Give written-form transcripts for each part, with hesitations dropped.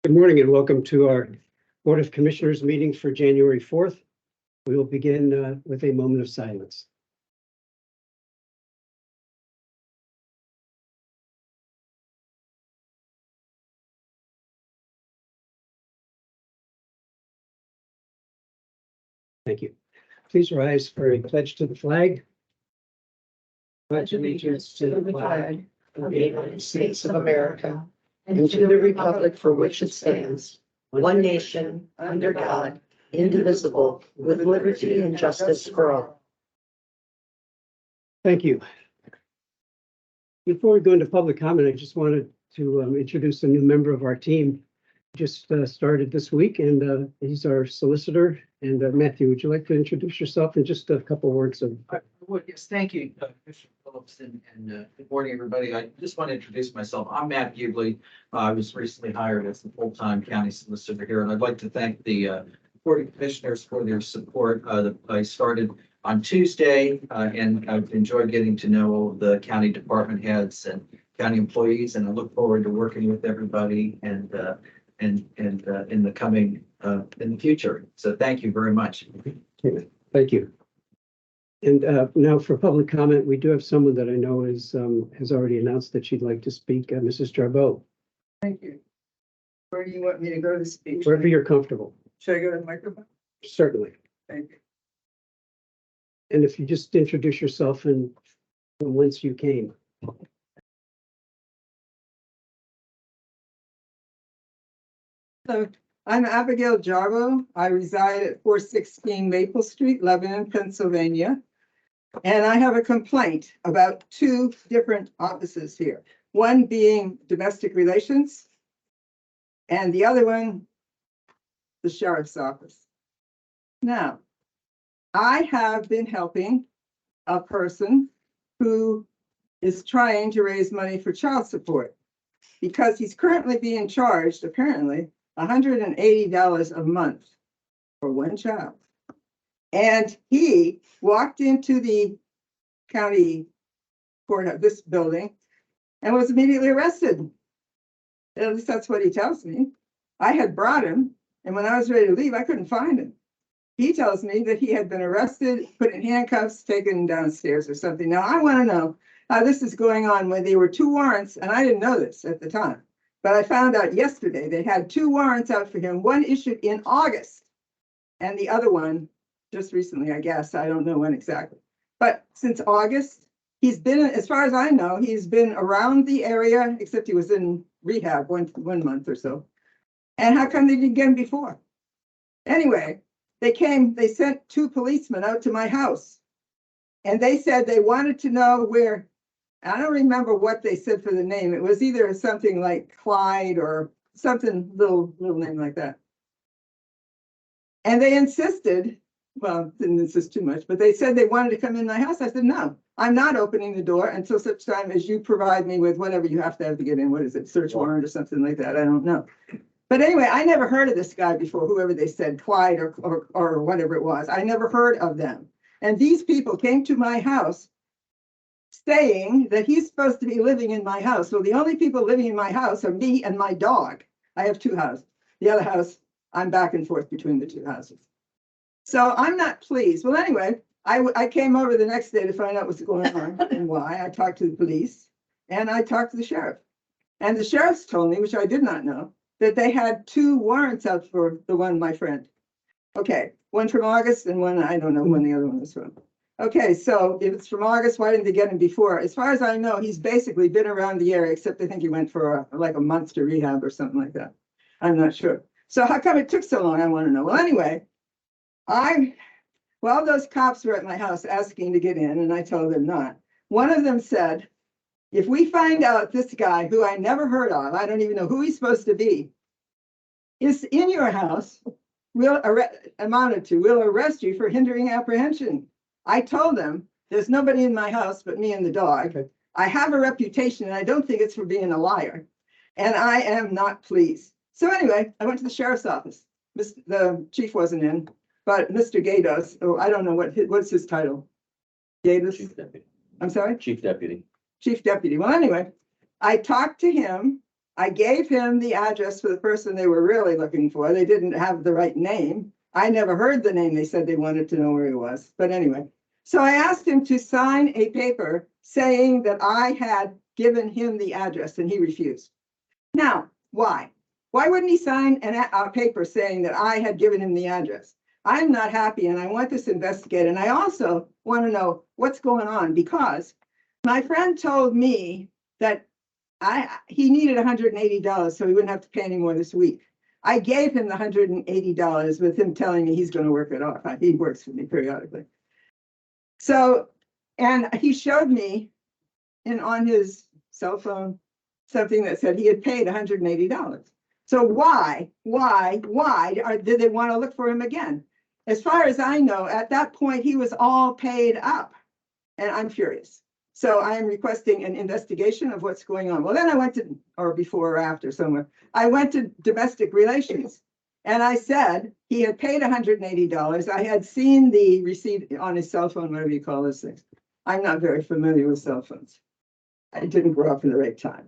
Good morning and welcome to our Board of Commissioners meeting for January 4th. We will begin with a moment of silence. Thank you. Please rise for a pledge to the flag. Pledge allegiance to the flag of the United States of America and to the republic for which it stands, one nation, under God, indivisible, with liberty and justice for all. Thank you. Before we go into public comment, I just wanted to introduce a new member of our team. Just started this week, and he's our solicitor. And Matthew, would you like to introduce yourself in just a couple words of? I would, yes, thank you, Commissioner Phillips, and good morning, everybody. I just want to introduce myself. I'm Matt Bugley. I was recently hired as the full-time county solicitor here, and I'd like to thank the Board of Commissioners for their support. I started on Tuesday, and I've enjoyed getting to know all of the county department heads and county employees, and I look forward to working with everybody and in the coming in the future. So thank you very much. Thank you. And now for public comment, we do have someone that I know is has already announced that she'd like to speak. Mrs. Jarboe. Thank you. Where do you want me to go to speak? Wherever you're comfortable. Should I go to the microphone? Certainly. Thank you. And if you just introduce yourself and from whence you came. So I'm Abigail Jarboe. I reside at 416 Maple Street, Lebanon, Pennsylvania. And I have a complaint about two different offices here. One being domestic relations, and the other one, the sheriff's office. Now, I have been helping a person who is trying to raise money for child support because he's currently being charged, apparently, $180 a month for one child. And he walked into the county courthouse, this building, and was immediately arrested. At least that's what he tells me. I had brought him, and when I was ready to leave, I couldn't find him. He tells me that he had been arrested, put in handcuffs, taken downstairs or something. Now, I want to know how this is going on when there were two warrants, and I didn't know this at the time. But I found out yesterday they had two warrants out for him, one issued in August, and the other one just recently, I guess. I don't know when exactly. But since August, he's been, as far as I know, he's been around the area, except he was in rehab one month or so. And how come they didn't get him before? Anyway, they sent two policemen out to my house. And they said they wanted to know where, I don't remember what they said for the name. It was either something like Clyde or something, little name like that. And they insisted, well, didn't insist too much, but they said they wanted to come in my house. I said, no, I'm not opening the door until such time as you provide me with whatever you have to get in. What is it, search warrant or something like that? I don't know. But anyway, I never heard of this guy before, whoever they said, Clyde or whatever it was. I never heard of them. And these people came to my house saying that he's supposed to be living in my house. Well, the only people living in my house are me and my dog. I have two houses. The other house, I'm back and forth between the two houses. So I'm not pleased. Well, anyway, I came over the next day to find out what's going on and why. I talked to the police and I talked to the sheriff. And the sheriff's told me, which I did not know, that they had two warrants out for the one, my friend. Okay, one from August and one, I don't know when the other one was from. Okay, so if it's from August, why didn't they get him before? As far as I know, he's basically been around the area, except I think he went for like a month to rehab or something like that. I'm not sure. So how come it took so long? I want to know. Well, anyway, well, those cops were at my house asking to get in, and I told them not. One of them said, if we find out this guy, who I never heard of, I don't even know who he's supposed to be, is in your house, we'll arrest you for hindering apprehension. I told them, there's nobody in my house but me and the dog. Okay. I have a reputation, and I don't think it's for being a liar. And I am not pleased. So anyway, I went to the sheriff's office. The chief wasn't in, but Mr. Gatos, oh, I don't know what's his title. Gatos? Chief Deputy. I'm sorry? Chief Deputy. Chief Deputy. Well, anyway, I talked to him I gave him the address for the person they were really looking for. They didn't have the right name. I never heard the name. They said they wanted to know where he was. But anyway, so I asked him to sign a paper saying that I had given him the address and he refused. Now, why? Why wouldn't he sign a paper saying that I had given him the address? I'm not happy and I want this investigated. And I also want to know what's going on because my friend told me that he needed $180 so he wouldn't have to pay any more this week. I gave him the $180 with him telling me he's going to work it off. He works for me periodically. So, and he showed me on his cell phone something that said he had paid $180. So why did they want to look for him again? As far as I know, at that point, he was all paid up and I'm furious. So I am requesting an investigation of what's going on. Well, then I went to, or before or after somewhere, I went to domestic relations and I said he had paid $180. I had seen the receipt on his cell phone, whatever you call those things. I'm not very familiar with cell phones. I didn't grow up in the right time.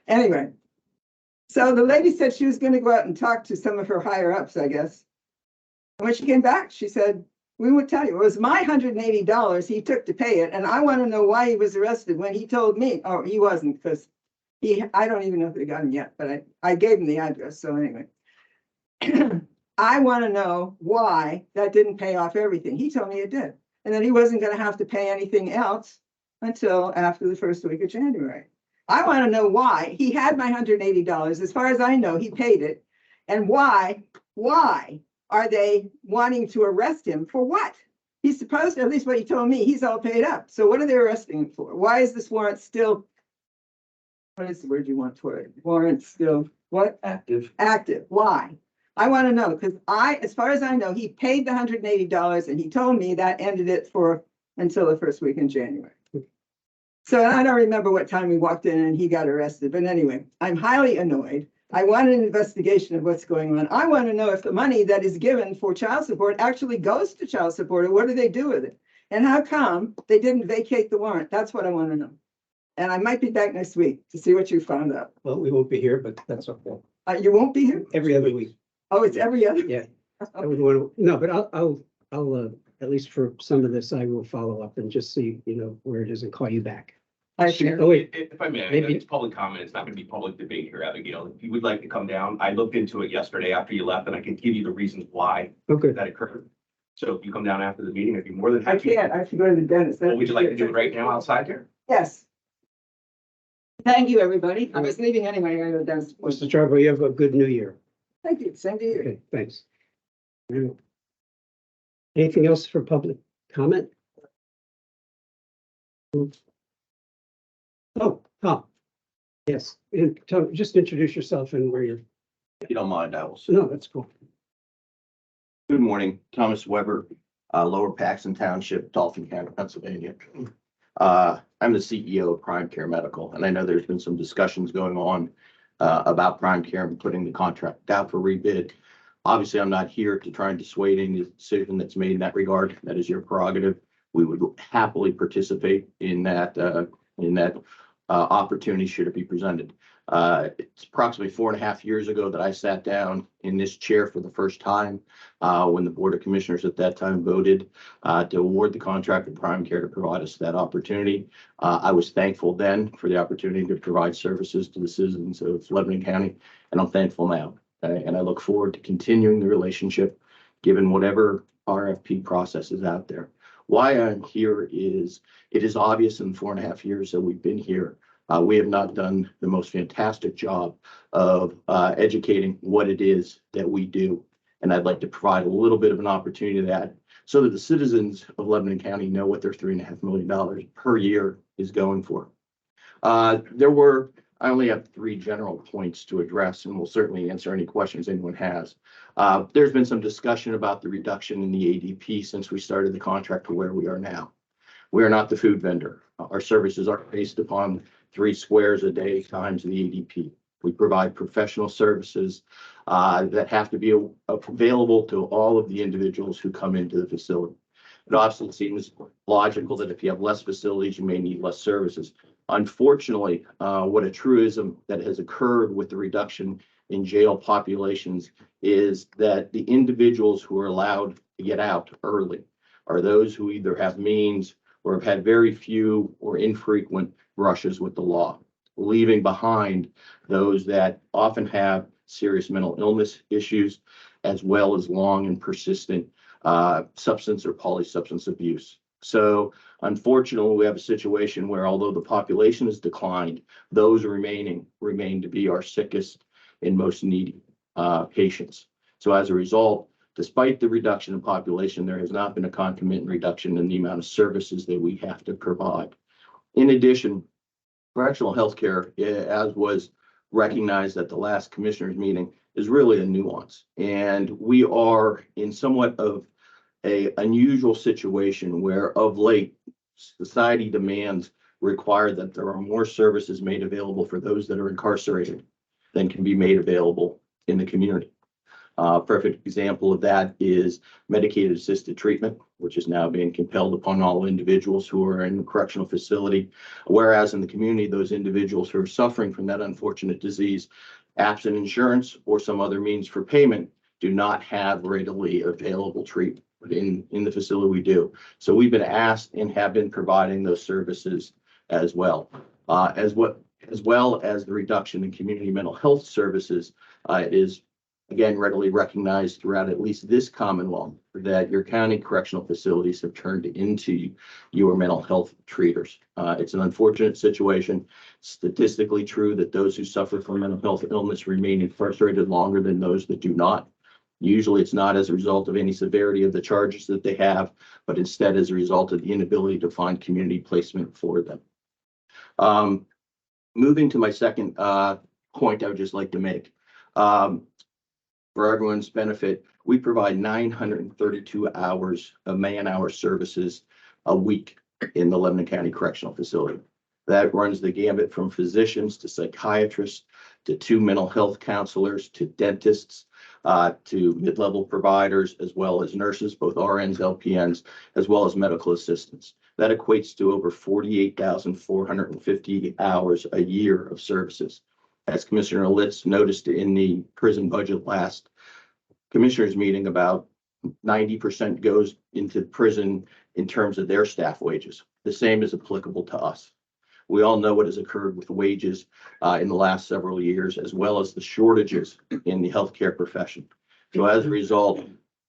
Anyway, so the lady said she was going to go out and talk to some of her higher ups, I guess. And when she came back, she said, we would tell you, it was my $180 he took to pay it. And I want to know why he was arrested when he told me, oh, he wasn't because I don't even know if they got him yet, but I gave him the address. So anyway, I want to know why that didn't pay off everything. He told me it did. And that he wasn't going to have to pay anything else until after the first week of January. I want to know why he had my $180. As far as I know, he paid it. And why are they wanting to arrest him for what? He's supposed to, at least what he told me, he's all paid up. So what are they arresting him for? Why is this warrant still, what is the word you want for it? Warrant still, what? Active. Active. Why? I want to know because as far as I know, he paid the $180 and he told me that ended it until the first week in January. So I don't remember what time we walked in and he got arrested. But anyway, I'm highly annoyed. I want an investigation of what's going on. I want to know if the money that is given for child support actually goes to child support or what do they do with it? And how come they didn't vacate the warrant? That's what I want to know. And I might be back next week to see what you found out. Well, we won't be here, but that's okay. You won't be here? Every other week. Oh, it's every other? Yeah. I would want to, no, but I'll at least for some of this, I will follow up and just see, where it is and call you back. I share. Oh, wait, If I may, Maybe- it's public comment. It's not going to be public debate here, Abigail. If you would like to come down, I looked into it yesterday after you left and I can give you the reasons why okay. that occurred. So if you come down after the meeting, I'd be more than I happy. can't. I have to go to the dentist. Well, would you like to do it right now outside here? Yes. Thank you, everybody. I was leaving anyway. I go to the dentist. Mr. Charbel, you have a good new year. Thank you. Same to you. Okay, thanks. Anything else for public comment? Oh, Tom. Yes, and just introduce yourself and where you're, If you don't mind, I will. no, that's cool. Good morning, Thomas Weber, Lower Paxton Township, Dolphin County, Pennsylvania. I'm the CEO of Prime Care Medical, and I know there's been some discussions going on about Prime Care and putting the contract out for rebid. Obviously, I'm not here to try and dissuade any decision that's made in that regard. That is your prerogative. We would happily participate in that opportunity should it be presented. It's approximately 4.5 years ago that I sat down in this chair for the first time when the Board of Commissioners at that time voted to award the contract to Prime Care to provide us that opportunity. I was thankful then for the opportunity to provide services to the citizens of Lebanon County, and I'm thankful now. And I look forward to continuing the relationship given whatever RFP process is out there. Why I'm here is it is obvious in the 4.5 years that we've been here, we have not done the most fantastic job of educating what it is that we do. And I'd like to provide a little bit of an opportunity to that so that the citizens of Lebanon County know what their $3.5 million per year is going for. I only have 3 general points to address, and we'll certainly answer any questions anyone has. There's been some discussion about the reduction in the ADP since we started the contract to where we are now. We are not the food vendor. Our services are based upon 3 squares a day times the ADP. We provide professional services that have to be available to all of the individuals who come into the facility. It also seems logical that if you have less facilities, you may need less services. Unfortunately, what a truism that has occurred with the reduction in jail populations is that the individuals who are allowed to get out early are those who either have means or have had very few or infrequent brushes with the law, leaving behind those that often have serious mental illness issues, as well as long and persistent substance or polysubstance abuse. So unfortunately, we have a situation where although the population has declined, those remain to be our sickest and most needy patients. So as a result, despite the reduction in population, there has not been a concomitant reduction in the amount of services that we have to provide. In addition, correctional health care, as was recognized at the last commissioners meeting, is really a nuance. And we are in somewhat of a unusual situation where of late society demands require that there are more services made available for those that are incarcerated than can be made available in the community. Perfect example of that is medicated assisted treatment, which is now being compelled upon all individuals who are in the correctional facility. Whereas in the community, those individuals who are suffering from that unfortunate disease, absent insurance or some other means for payment, do not have readily available treatment. But in the facility, we do. So we've been asked and have been providing those services as well. As well as the reduction in community mental health services, it is again readily recognized throughout at least this Commonwealth that your county correctional facilities have turned into your mental health treaters. It's an unfortunate situation. Statistically true that those who suffer from mental health illness remain incarcerated longer than those that do not. Usually it's not as a result of any severity of the charges that they have, but instead as a result of the inability to find community placement for them. Moving to my second point I would just like to make. For everyone's benefit, we provide 932 hours of man-hour services a week in the Lebanon County Correctional Facility. That runs the gambit from physicians to psychiatrists to 2 mental health counselors to dentists to mid-level providers, as well as nurses, both RNs, LPNs, as well as medical assistants. That equates to over 48,450 hours a year of services. As Commissioner Litz noticed in the prison budget last commissioners meeting, about 90% goes into prison in terms of their staff wages. The same is applicable to us. We all know what has occurred with wages in the last several years, as well as the shortages in the healthcare profession. So as a result,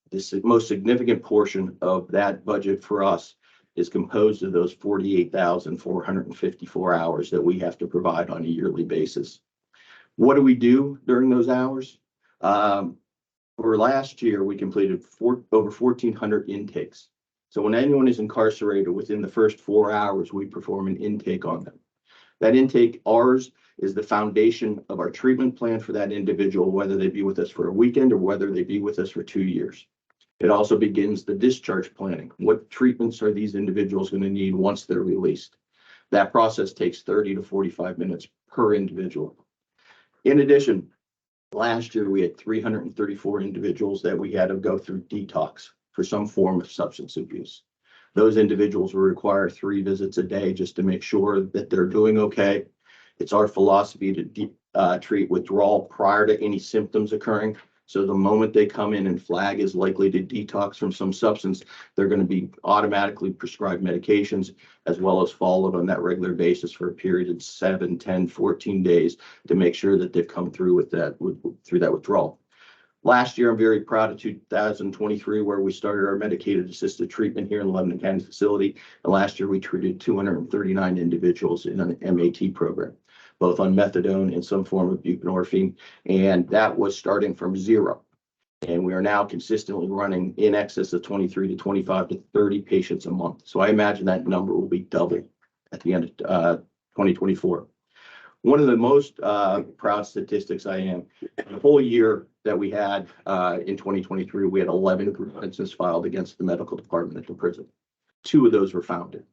this most significant portion of that budget for us is composed of those 48,454 hours that we have to provide on a yearly basis. What do we do during those hours? For last year, we completed over 1,400 intakes. So when anyone is incarcerated, within the first 4 hours, we perform an intake on them. That intake, ours, is the foundation of our treatment plan for that individual, whether they be with us for a weekend or whether they be with us for 2 years. It also begins the discharge planning. What treatments are these individuals going to need once they're released? That process takes 30 to 45 minutes per individual. In addition, last year we had 334 individuals that we had to go through detox for some form of substance abuse. Those individuals will require 3 visits a day just to make sure that they're doing okay. It's our philosophy to treat withdrawal prior to any symptoms occurring. So the moment they come in and flag is likely to detox from some substance, they're going to be automatically prescribed medications, as well as followed on that regular basis for a period of 7, 10, 14 days to make sure that they've come through with that, through that withdrawal. Last year, I'm very proud of 2023, where we started our medicated assisted treatment here in the Lebanon County facility. And last year, we treated 239 individuals in an MAT program, both on methadone and some form of buprenorphine. And that was starting from 0. And we are now consistently running in excess of 23 to 25 to 30 patients a month. So I imagine that number will be double at the end of 2024. One of the most proud statistics I am, the whole year that we had in 2023, we had 11 grievances filed against the medical department at the prison. 2 of those were founded.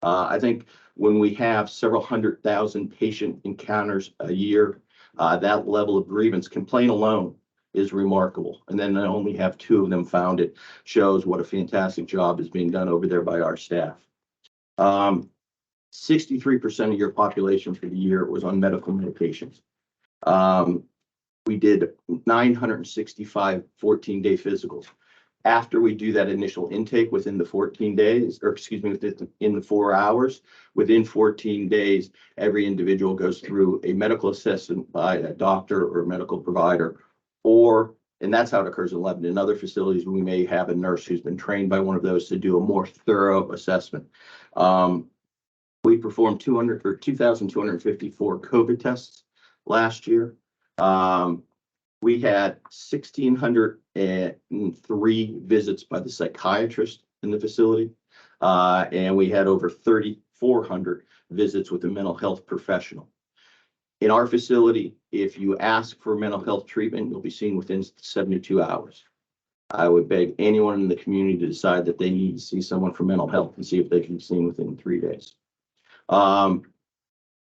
I think when we have several 100,000 patient encounters a year, that level of grievance complaint alone is remarkable. And then I only have 2 of them founded, shows what a fantastic job is being done over there by our staff. 63% of your population for the year was on medical medications. We did 965 14-day physicals. After we do that initial intake within the 14 days, or excuse me, in the 4 hours, within 14 days, every individual goes through a medical assessment by a doctor or a medical provider, and that's how it occurs in Lebanon. In other facilities, we may have a nurse who's been trained by one of those to do a more thorough assessment. We performed 2,254 COVID tests last year. We had 1,603 visits by the psychiatrist in the facility, and we had over 3,400 visits with a mental health professional. In our facility, if you ask for mental health treatment, you'll be seen within 72 hours. I would beg anyone in the community to decide that they need to see someone for mental health and see if they can be seen within 3 days.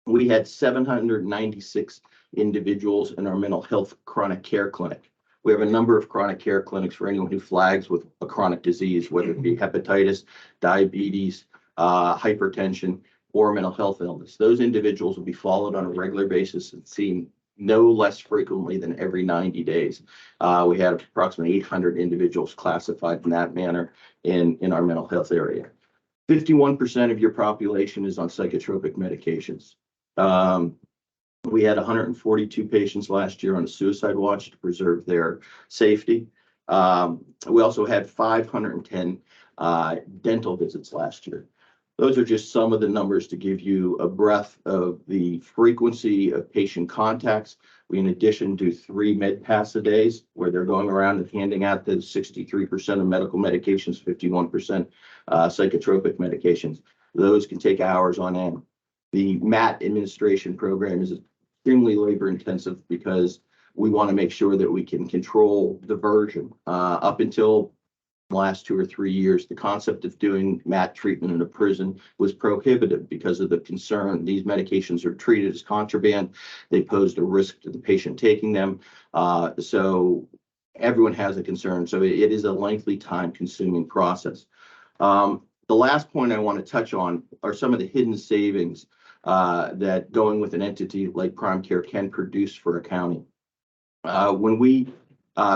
We had 796 individuals in our mental health chronic care clinic. We have a number of chronic care clinics for anyone who flags with a chronic disease, whether it be hepatitis, diabetes, hypertension, or mental health illness. Those individuals will be followed on a regular basis and seen no less frequently than every 90 days. We had approximately 800 individuals classified in that manner in our mental health area. 51% of your population is on psychotropic medications. We had 142 patients last year on a suicide watch to preserve their safety. We also had 510 dental visits last year. Those are just some of the numbers to give you a breadth of the frequency of patient contacts. We, in addition, do 3 med pass days where they're going around and handing out the 63% of medical medications, 51% psychotropic medications. Those can take hours on end. The MAT administration program is extremely labor intensive because we want to make sure that we can control diversion. Up until the last 2 or 3 years, the concept of doing MAT treatment in a prison was prohibited because of the concern. These medications are treated as contraband. They posed a risk to the patient taking them. So everyone has a concern. So it is a lengthy, time-consuming process. The last point I want to touch on are some of the hidden savings that going with an entity like Prime Care can produce for a county. When we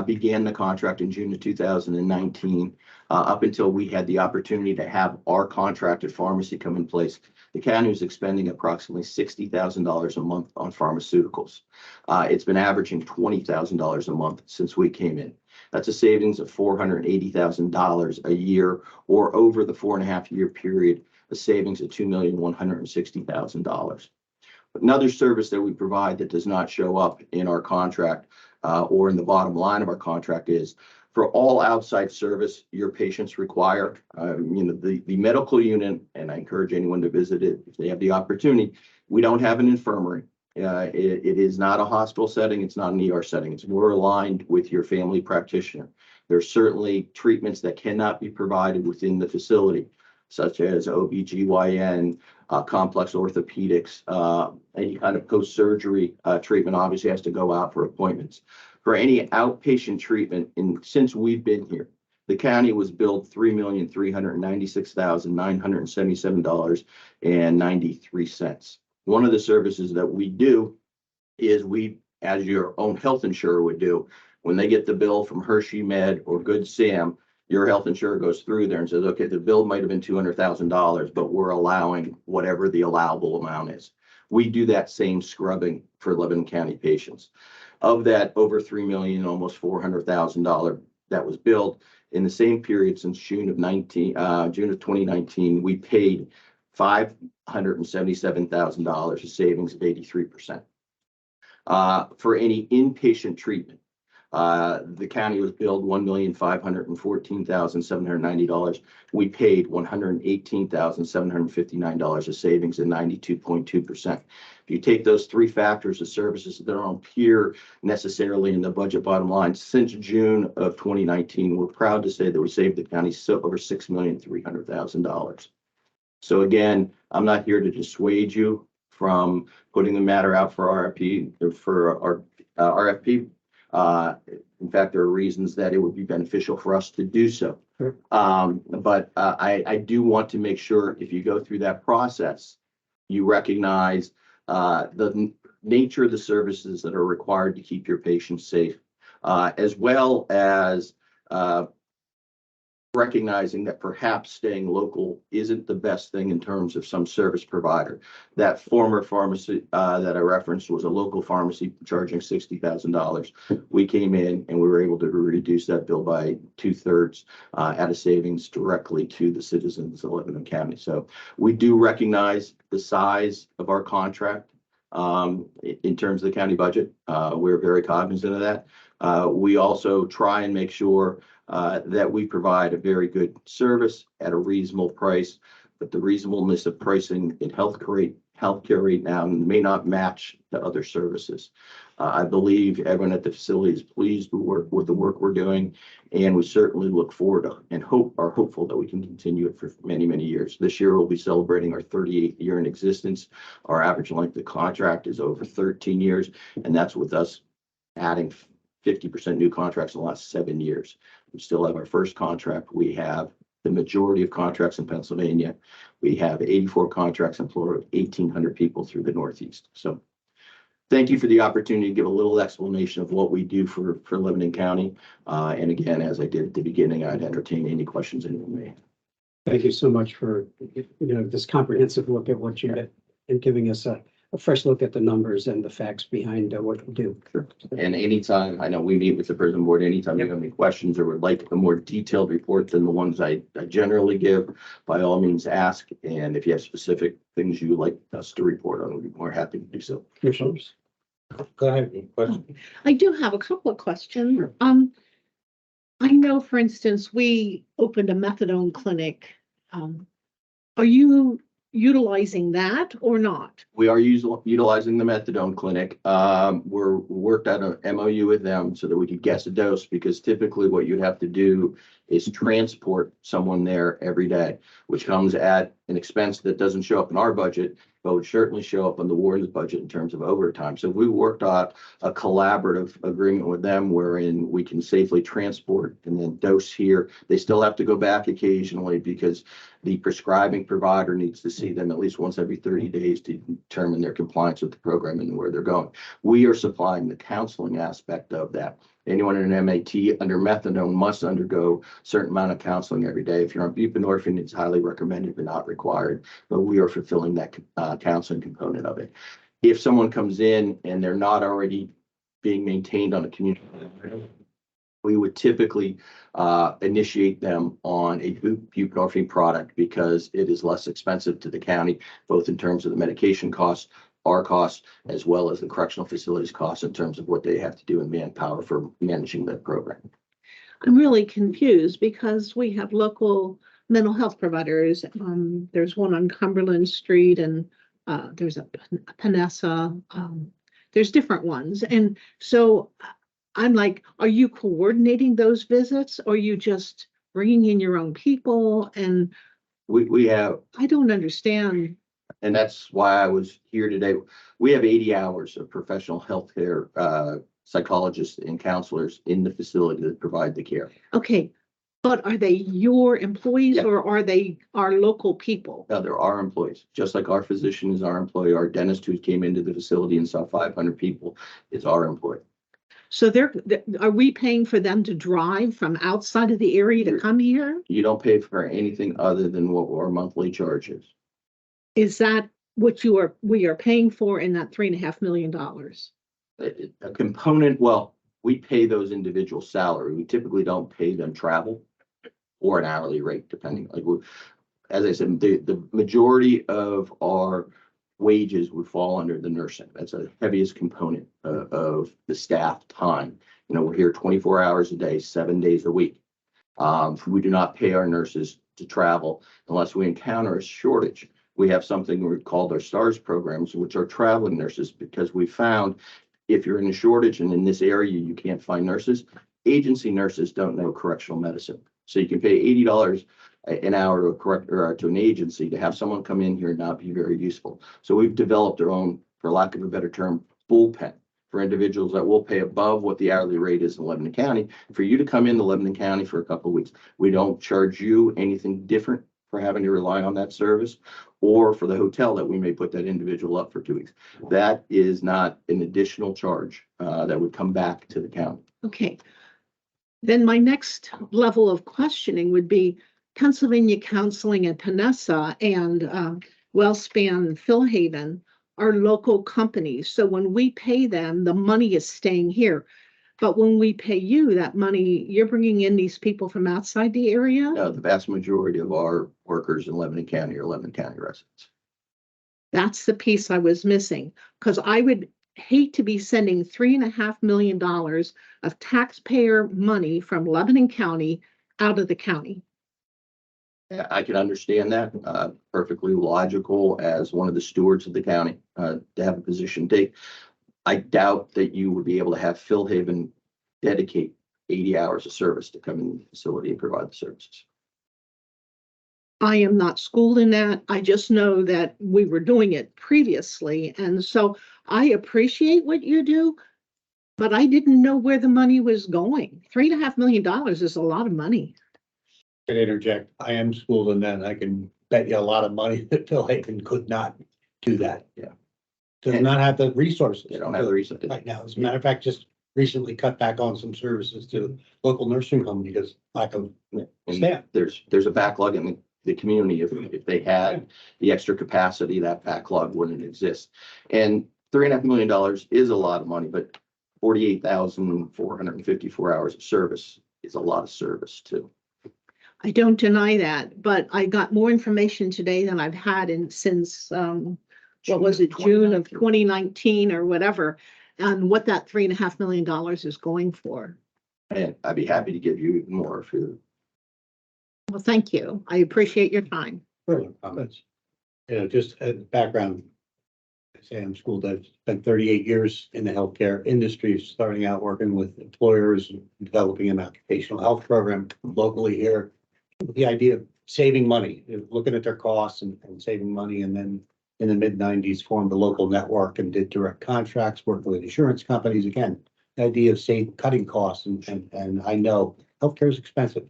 began the contract in June of 2019, up until we had the opportunity to have our contracted pharmacy come in place, the county was expending approximately $60,000 a month on pharmaceuticals. It's been averaging $20,000 a month since we came in. That's a savings of $480,000 a year, or over the 4.5-year period, a savings of $2,160,000. Another service that we provide that does not show up in our contract or in the bottom line of our contract is for all outside service your patients require. The medical unit, and I encourage anyone to visit it if they have the opportunity. We don't have an infirmary. It is not a hospital setting. It's not an ER setting. It's more aligned with your family practitioner. There's certainly treatments that cannot be provided within the facility, such as OB/GYN, complex orthopedics, any kind of post-surgery treatment obviously has to go out for appointments. For any outpatient treatment, since we've been here, the county was billed $3,396,977.93. One of the services that we do is we, as your own health insurer would do, when they get the bill from Hershey Med or Good Sam, your health insurer goes through there and says, okay, the bill might have been $200,000, but we're allowing whatever the allowable amount is. We do that same scrubbing for Lebanon County patients. Of that, over $3 million, almost $400,000 that was billed in the same period since June of 2019, we paid $577,000, a savings of 83%. For any inpatient treatment, the county was billed $1,514,790. We paid $118,759, a savings of 92.2%. If you take those 3 factors of services that don't appear necessarily in the budget bottom line, since June of 2019, we're proud to say that we saved the county over $6,300,000. So again, I'm not here to dissuade you from putting the matter out for RFP or for our RFP. In fact, there are reasons that it would be beneficial for us to do so. Sure. But I do want to make sure if you go through that process you recognize the nature of the services that are required to keep your patients safe, as well as recognizing that perhaps staying local isn't the best thing in terms of some service provider. That former pharmacy that I referenced was a local pharmacy charging $60,000. We came in and we were able to reduce that bill by 2/3 at a savings directly to the citizens of Lebanon County. So we do recognize the size of our contract in terms of the county budget. We're very cognizant of that. We also try and make sure that we provide a very good service at a reasonable price, but the reasonableness of pricing in healthcare right now may not match the other services. I believe everyone at the facility is pleased with the work we're doing, and we certainly look forward to and are hopeful that we can continue it for many, many years. This year, we'll be celebrating our 38th year in existence. Our average length of contract is over 13 years, and that's with us adding 50% new contracts in the last 7 years. We still have our first contract. We have the majority of contracts in Pennsylvania. We have 84 contracts in Florida, 1,800 people through the Northeast. So thank you for the opportunity to give a little explanation of what we do for Lebanon County. And again, as I did at the beginning, I'd entertain any questions anyone may have. Thank you so much for, this comprehensive look at what you did and giving us a fresh look at the numbers and the facts behind what we do. Sure. And anytime, I know we meet with the prison board, anytime you have any questions or would like a more detailed report than the ones I generally give, by all means ask. And if you have specific things you would like us to report on, we'd be more happy to do so. Commissioners? Go ahead. Question. I do have a couple of questions. I know, for instance, we opened a methadone clinic. Are you utilizing that or not? We are utilizing the methadone clinic. We're worked out an MOU with them so that we could guess a dose, because typically what you'd have to do is transport someone there every day, which comes at an expense that doesn't show up in our budget, but would certainly show up on the warden's budget in terms of overtime. So we worked out a collaborative agreement with them wherein we can safely transport and then dose here. They still have to go back occasionally because the prescribing provider needs to see them at least once every 30 days to determine their compliance with the program and where they're going. We are supplying the counseling aspect of that. Anyone in an MAT under methadone must undergo a certain amount of counseling every day. If you're on buprenorphine, it's highly recommended but not required, but we are fulfilling that counseling component of it. If someone comes in and they're not already being maintained on a community, we would typically initiate them on a buprenorphine product because it is less expensive to the county, both in terms of the medication costs, our costs, as well as the correctional facilities costs in terms of what they have to do in manpower for managing that program. I'm really confused because we have local mental health providers. There's one on Cumberland Street and there's a Panessa. There's different ones. And so I'm like, are you coordinating those visits or are you just bringing in your own people? And We have, I don't understand. and that's why I was here today. We have 80 hours of professional healthcare psychologists and counselors in the facility that provide the care. Okay, but are they your employees Yeah. or are they our local people? Now, there are employees, just like our physician is our employee, our dentist who came into the facility and saw 500 people is our employee. So are we paying for them to drive from outside of the area to come here? You don't pay for anything other than what our monthly charge is. Is that what we are paying for in that $3.5 million? A component, well, we pay those individual salary. We typically don't pay them travel or an hourly rate, depending. As I said, the majority of our wages would fall under the nursing. That's the heaviest component of the staff time. We're here 24 hours a day, 7 days a week. We do not pay our nurses to travel unless we encounter a shortage. We have something called our STARS programs, which are traveling nurses, because we found if you're in a shortage and in this area you can't find nurses, agency nurses don't know correctional medicine. So you can pay $80 an hour to an agency to have someone come in here and not be very useful. So we've developed our own, for lack of a better term, bullpen for individuals that will pay above what the hourly rate is in Lebanon County for you to come into Lebanon County for a couple of weeks. We don't charge you anything different for having to rely on that service, or for the hotel that we may put that individual up for 2 weeks. That is not an additional charge that would come back to the county. Okay. Then my next level of questioning would be Pennsylvania Counseling and Panessa and Wellspan and Philhaven are local companies. So when we pay them, the money is staying here. But when we pay you that money, you're bringing in these people from outside the area? The vast majority of our workers in Lebanon County are Lebanon County residents. That's the piece I was missing, because I would hate to be sending $3.5 million of taxpayer money from Lebanon County out of the county. Yeah, I can understand that, perfectly logical as one of the stewards of the county, to have a position take. I doubt that you would be able to have Phil Haven dedicate 80 hours of service to come in the facility and provide the services. I am not schooled in that. I just know that we were doing it previously. And so I appreciate what you do, but I didn't know where the money was going. $3.5 million is a lot of money. Can interject, I am schooled in that, and I can bet you a lot of money that Phil Haven could not do that. Yeah. Does not have the resources. They don't have the reason to. Right now, as a matter of fact, just recently cut back on some services to local nursing home because lack of And staff. there's a backlog in the community. If they had the extra capacity, that backlog wouldn't exist. And $3.5 million is a lot of money, but 48,454 hours of service is a lot of service too. I don't deny that, but I got more information today than I've had since, what was it, June of 2019 or whatever, on what that $3.5 million is going for. And I'd be happy to give you even more if you. Well, thank you. I appreciate your time. Further comments? Just a background. I say I'm schooled, I've spent 38 years in the healthcare industry, starting out working with employers and developing an occupational health program locally here. With the idea of saving money, looking at their costs and saving money. And then in the mid-90s formed a local network and did direct contracts, working with insurance companies. Again, the idea of cutting costs and I know healthcare is expensive.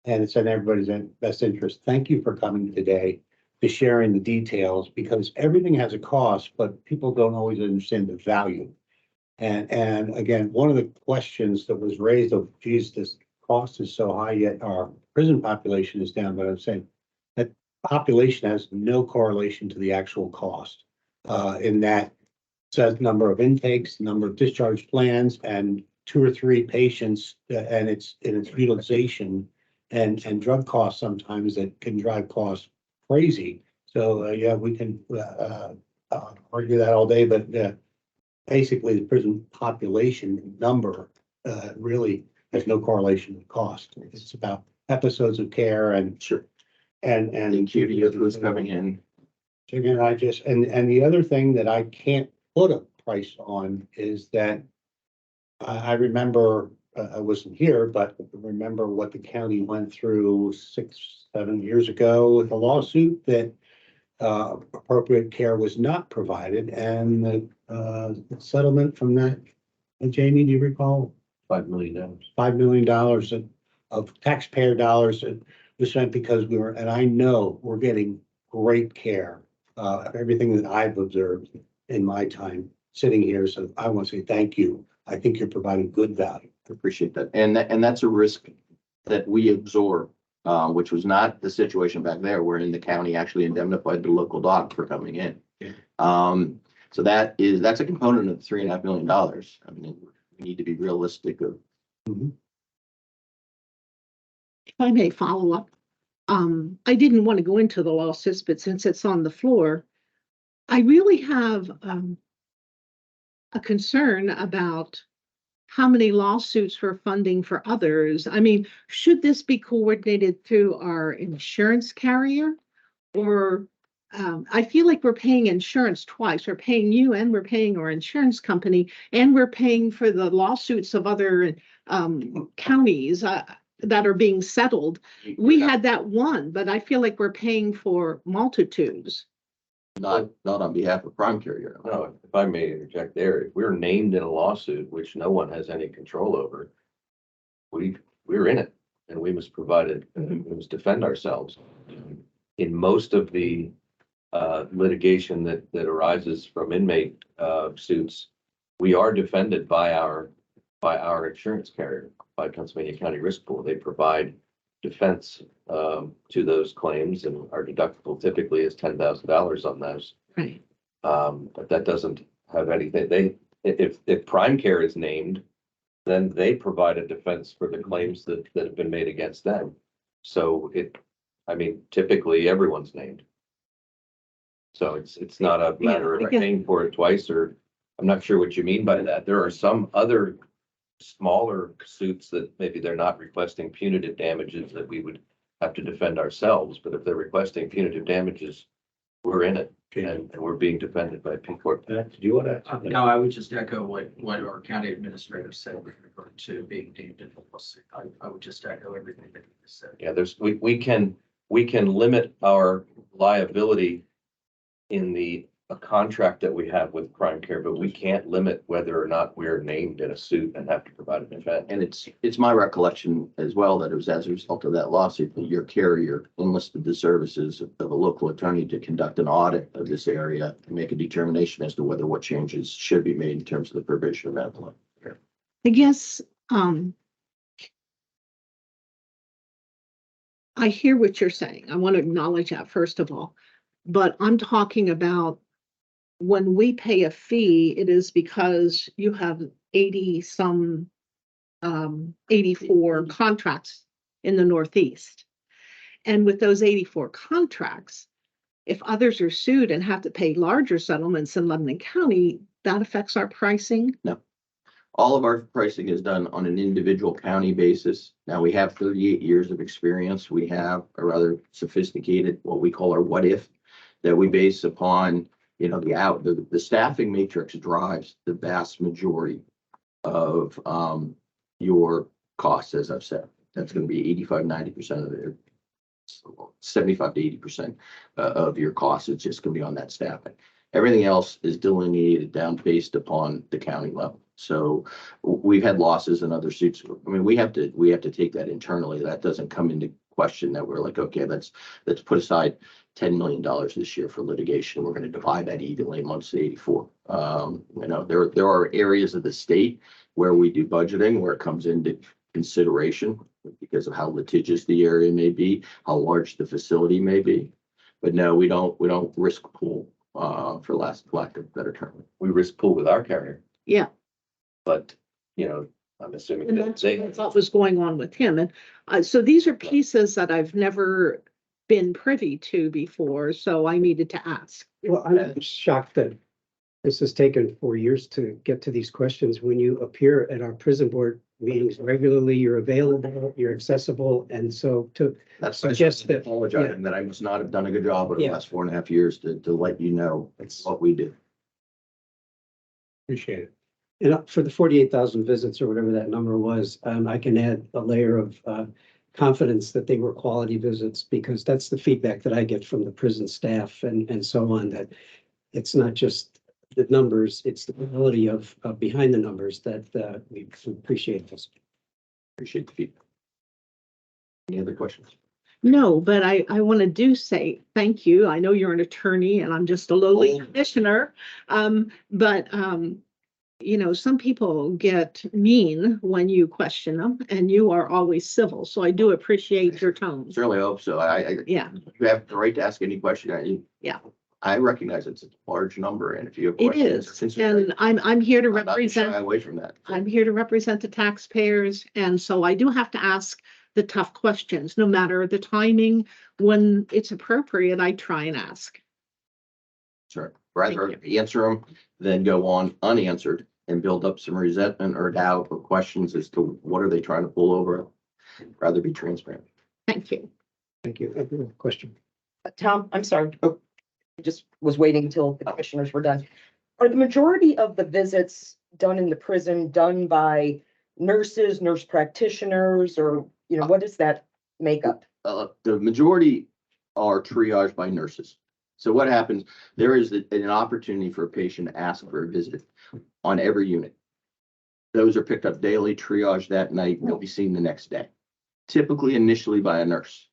And it's in everybody's best interest. Thank you for coming today, to sharing the details, because everything has a cost, but people don't always understand the value. And again, one of the questions that was raised of, geez, this cost is so high, yet our prison population is down, but I'm saying that population has no correlation to the actual cost. In that says number of intakes, number of discharge plans, and 2 or 3 patients, and its utilization and drug costs sometimes that can drive costs crazy. So yeah, we can argue that all day, but basically the prison population number really has no correlation with cost. It's about episodes of care and Sure. and The acuity of who's coming in. Again, and the other thing that I can't put a price on is that I remember, I wasn't here, but remember what the county went through 6-7 years ago with a lawsuit that appropriate care was not provided, and the settlement from that, Jamie, do you recall? $5 million. $5 million of taxpayer dollars that was spent because and I know we're getting great care. Everything that I've observed in my time sitting here, so I want to say thank you. I think you're providing good value. I appreciate that. And that's a risk that we absorb, which was not the situation back there, wherein the county actually indemnified the local doc for coming in. Yeah. So that's a component of $3.5 million. I mean, we need to be realistic of. If I may follow up, I didn't want to go into the lawsuits, but since it's on the floor, I really have a concern about how many lawsuits we're funding for others. I mean, should this be coordinated through our insurance carrier? Or I feel like we're paying insurance twice. We're paying you and we're paying our insurance company, and we're paying for the lawsuits of other counties that are being settled. We had that one, but I feel like we're paying for multitudes. Not on behalf of prime carrier. No, if I may interject there, if we're named in a lawsuit, which no one has any control over, we're in it. and we must provide it, we must defend ourselves. In most of the litigation that arises from inmate suits, we are defended by our insurance carrier, by Pennsylvania County Risk Pool. They provide defense to those claims, and our deductible typically is $10,000 on those. Right. But that doesn't have anything. If Prime Care is named, then they provide a defense for the claims that have been made against them. So typically everyone's named. So it's not a matter I of guess- paying for it twice, or I'm not sure what you mean by that. There are some other smaller suits that maybe they're not requesting punitive damages that we would have to defend ourselves, but if they're requesting punitive damages, we're in it, and we're being defended by P Corp. Did you want to? No, I would just echo what our county administrator said with regard to being deemed in the lawsuit. I would just echo everything that he just said. Yeah, we can limit our liability in a contract that we have with Prime Care, but we can't limit whether or not we're named in a suit and have to provide a defense. And it's my recollection as well that it was as a result of that lawsuit that your carrier enlisted the services of a local attorney to conduct an audit of this area and make a determination as to whether what changes should be made in terms of the provision of medical care. I guess, I hear what you're saying. I want to acknowledge that first of all, but I'm talking about when we pay a fee, it is because you have 84 contracts in the Northeast. And with those 84 contracts, if others are sued and have to pay larger settlements in Lebanon County, that affects our pricing. All of our pricing is done on an individual county basis. Now, we have 38 years of experience. We have a rather sophisticated, what we call our what if, that we base upon, the staffing matrix drives the vast majority of your costs, as I've said. That's going to be 85-90% of it, 75 to 80% of your costs. It's just going to be on that staffing. Everything else is delineated down based upon the county level. So we've had losses in other suits. I mean, we have to take that internally. That doesn't come into question that we're like, okay, let's put aside $10 million this year for litigation. We're going to divide that evenly amongst the 84. There are areas of the state where we do budgeting, where it comes into consideration because of how litigious the area may be, how large the facility may be. But no, we don't risk pool, for lack of a better term. We risk pool with our carrier, Yeah. but I'm assuming And that that's they. what I thought was going on with him. And so these are pieces that I've never been privy to before, so I needed to ask. Well, I'm shocked that this has taken 4 years to get to these questions. When you appear at our prison board meetings regularly, you're available, you're accessible, and so That's suggest that- apologizing that I must not have done a good job over the Yeah. last 4.5 years to let you know what we do. Appreciate it. And for the 48,000 visits or whatever that number was, I can add a layer of confidence that they were quality visits, because that's the feedback that I get from the prison staff and so on, that it's not just the numbers, it's the quality of behind the numbers that we appreciate this. Appreciate the feedback. Any other questions? No, but I want to say thank you. I know you're an attorney and I'm just a lowly commissioner. But some people get mean when you question them, and you are always civil. So I do appreciate your tone. Certainly hope so. Yeah, You have the right to ask any question. Yeah. I recognize it's a large number, and if you have it questions. is. And I'm here to I'm not gonna shy represent, away from that. I'm here to represent the taxpayers. And so I do have to ask the tough questions, no matter the timing. When it's appropriate, I try and ask. Sure. Rather answer them than go on unanswered and build up some resentment or doubt or questions as to what are they trying to pull over. Rather be transparent. Thank you. Thank you. I have a question. Tom, I'm sorry. I just was waiting until the commissioners were done. Are the majority of the visits done in the prison done by nurses, nurse practitioners, or, what does that make up? The majority are triaged by nurses. So what happens, there is an opportunity for a patient to ask for a visit on every unit. Those are picked up daily, triaged that night, and they'll be seen the next day. Typically initially by a nurse.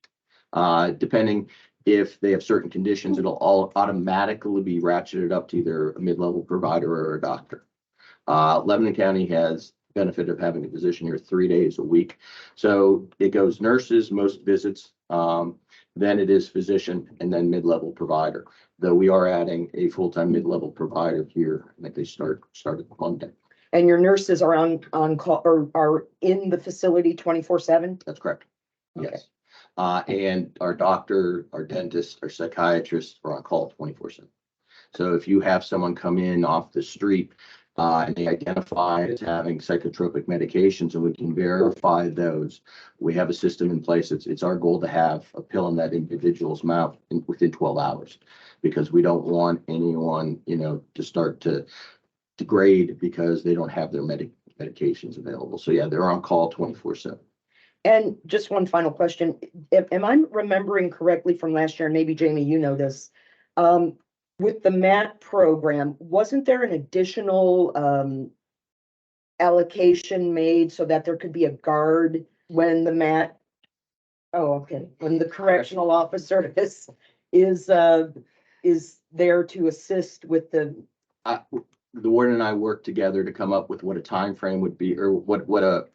Depending if they have certain conditions, it'll all automatically be ratcheted up to either a mid-level provider or a doctor. Lebanon County has benefit of having a physician here 3 days a week. So it goes nurses, most visits, then it is physician and then mid-level provider. Though we are adding a full-time mid-level provider here. I think they started Monday. And your nurses are on call or are in the facility 24/7? That's correct. Okay. Yes. And our doctor, our dentist, our psychiatrist are on call 24/7. So if you have someone come in off the street, and they identify as having psychotropic medications and we can verify those, we have a system in place. It's our goal to have a pill in that individual's mouth within 12 hours. Because we don't want anyone, to start to degrade because they don't have their medications available. So yeah, they're on call 24/7. And just one final question. Am I remembering correctly from last year, and maybe Jamie, you know this, with the MAT program, wasn't there an additional allocation made so that there could be a guard when the MAT? Oh, okay, when the correctional officer is there to assist with the, The warden and I worked together to come up with what a time frame would be, or what a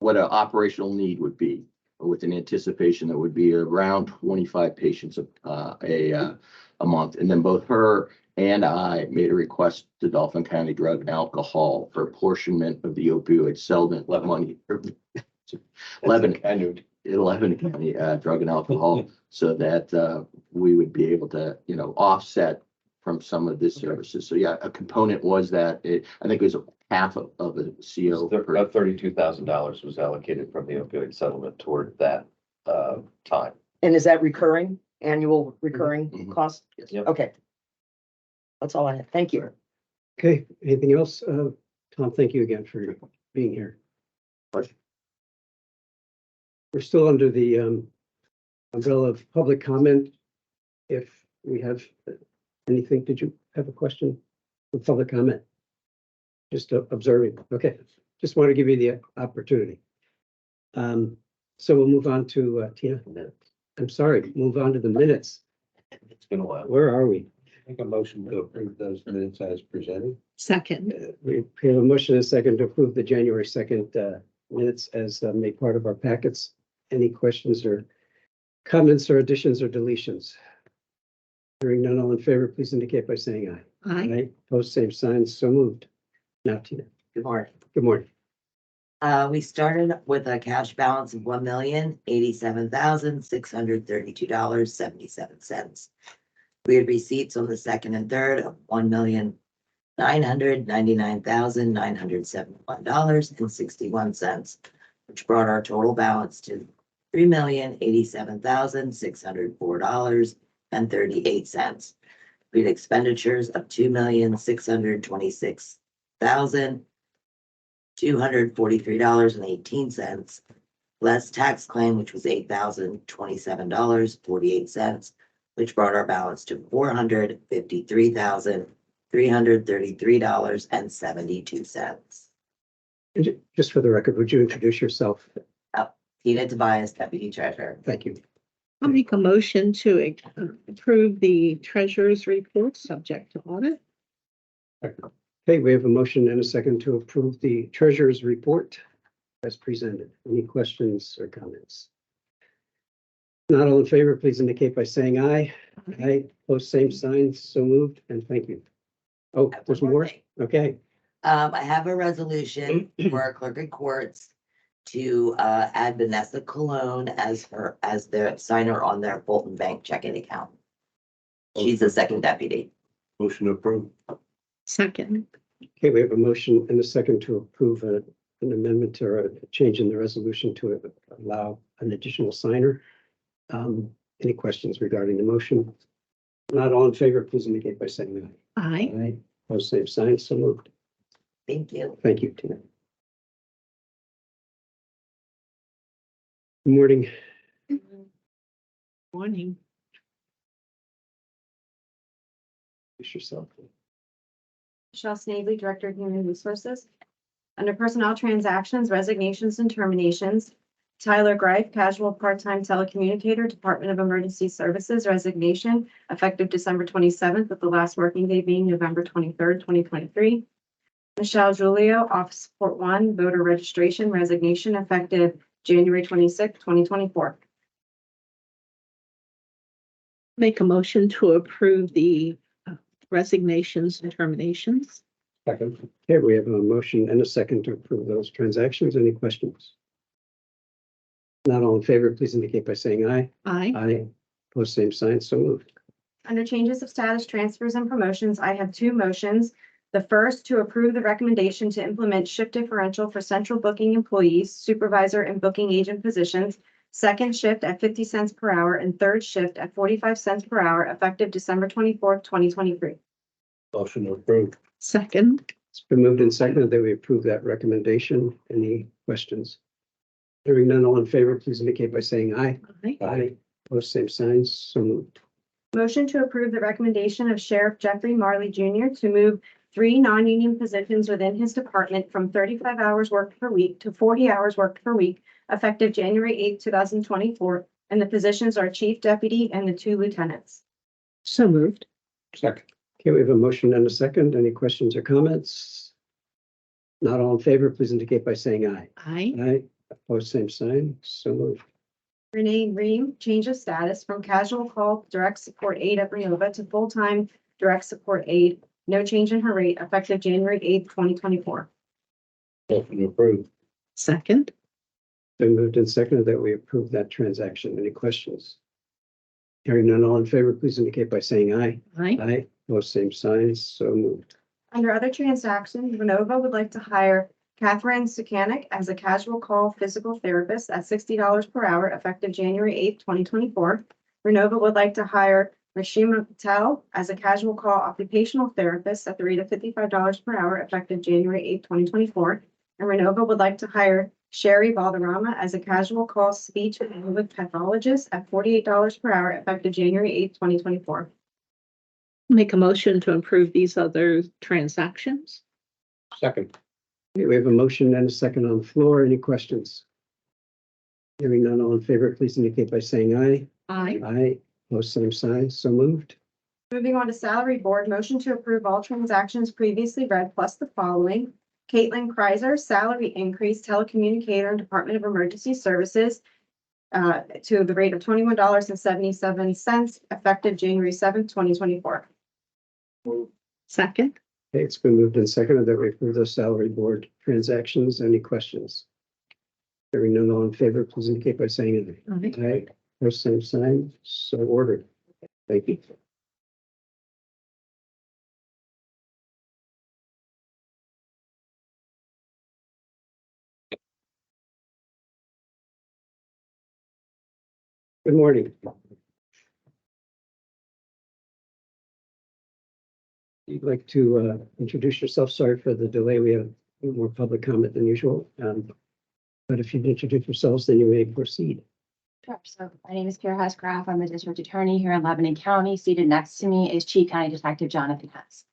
operational need would be, with an anticipation that would be around 25 patients a month. And then both her and I made a request to Dauphin County Drug and Alcohol for apportionment of the opioid settlement money. Lebanon County Drug and Alcohol, so that we would be able to, offset from some of this services. So yeah, a component was that I think it was half of a CO. About $32,000 was allocated from the opioid settlement toward that time. and is that recurring, annual recurring Mhm. cost? Yes. Yep. Okay. That's all I have. Thank you. Okay, anything else? Tom, thank you again for being here. Pleasure. We're still under the umbrella of public comment. If we have anything, did you have a question for public comment? Just observing. Okay, just want to give you the opportunity. So we'll move on to Tina. I'm sorry, move on to the minutes. It's been a while. Where are we? Make a motion to approve those minutes as presented. Second. We have a motion and a second to approve the January 2nd minutes as made part of our packets. Any questions or comments or additions or deletions? Hearing none, all in favor, please indicate by saying aye. Aye. Post same signs, so moved. Now, Tina. Good morning. Good morning. We started with a cash balance of $1,087,632.77. We had receipts on the second and third of $1,999,971.61, which brought our total balance to $3,087,604.38. We had expenditures of $2,626,243.18, less tax claim, which was $8,027.48, which brought our balance to $453,333.72. And just for the record, would you introduce yourself? Tina Tobias, Deputy Treasurer. Thank you. I'll make a motion to approve the treasurer's report subject to audit. Okay, we have a motion and a second to approve the treasurer's report as presented. Any questions or comments? Not all in favor, please indicate by saying aye. Aye, post same sign, so moved, and thank you. Oh, there's One more more? thing. Okay, I have a resolution for our clerk of courts to add Vanessa Cologne as the signer on their Fulton Bank checking account. She's the second deputy. Motion approved. Second. okay, we have a motion and a second to approve an amendment or a change in the resolution to allow an additional signer. Any questions regarding the motion? Not all in favor, please indicate by saying aye. Aye. Aye, post same sign, so moved. Thank you. Thank you, Tina. Good morning. Morning. Introduce yourself. Michelle Snavely, Director of Human Resources. Under Personnel Transactions, Resignations and Terminations, Tyler Greif, casual part-time telecommunicator, Department of Emergency Services, resignation, effective December 27th, with the last working day being November 23rd, 2023. Michelle Julio, Office Support 1, voter registration, resignation, effective January 26th, 2024. Make a motion to approve the resignations and terminations. Second. Okay, we have a motion and a second to approve those transactions. Any questions? Not all in favor, please indicate by saying aye. Aye. Aye. Post same sign, so moved. Under changes of status, transfers, and promotions, I have two motions. The first, to approve the recommendation to implement shift differential for central booking employees, supervisor, and booking agent positions. Second shift at 50 cents per hour and third shift at 45 cents per hour, effective December 24th, 2023. Motion to approve. Second. It's been moved and seconded that we approve that recommendation. Any questions? Hearing none, all in favor, please indicate by saying aye. Aye. Aye. Post same signs, so moved. Motion to approve the recommendation of Sheriff Jeffrey Marley Jr. to move 3 non-union positions within his department from 35 hours worked per week to 40 hours worked per week, effective January 8th, 2024. And the positions are chief deputy and the 2 lieutenants. So moved. Second. Okay, we have a motion and a second. Any questions or comments? Not all in favor, please indicate by saying aye. Aye. Aye. Opposed, same sign, so moved. Renee Ream, change of status from casual call direct support aide at Renova to full-time direct support aide. No change in her rate, effective January 8th, 2024. Motion to approve. Second. Been moved and seconded that we approve that transaction. Any questions? Hearing none, all in favor, please indicate by saying aye. Aye. Aye. Opposed, same signs, so moved. Under other transactions, Renova would like to hire Catherine Sukanic as a casual call physical therapist at $60 per hour, effective January 8th, 2024. Renova would like to hire Rashima Patel as a casual call occupational therapist at the rate of $55 per hour, effective January 8th, 2024. And Renova would like to hire Sherry Valderrama as a casual call speech and language pathologist at $48 per hour, effective January 8th, 2024. Make a motion to approve these other transactions. Second. Okay, we have a motion and a second on the floor. Any questions? Hearing none, all in favor, please indicate by saying aye. Aye. Aye. Opposed, same sign, so moved. Moving on to salary board, motion to approve all transactions previously read plus the following. Caitlin Kreiser, salary increase, telecommunicator and Department of Emergency Services to the rate of $21.77, effective January 7th, 2024. Second. Okay, it's been moved and seconded that we approve those salary board transactions. Any questions? Hearing none, all in favor, please indicate by saying Aye. aye. Aye. Opposed, same sign, so ordered. Thank you. Good morning. You'd like to introduce yourself? Sorry for the delay. We have more public comment than usual. But if you'd introduce yourselves, then you may proceed. Sure. So my name is Kara Hescraft. I'm the district attorney here in Lebanon County. Seated next to me is Chief County Detective Jonathan Hess.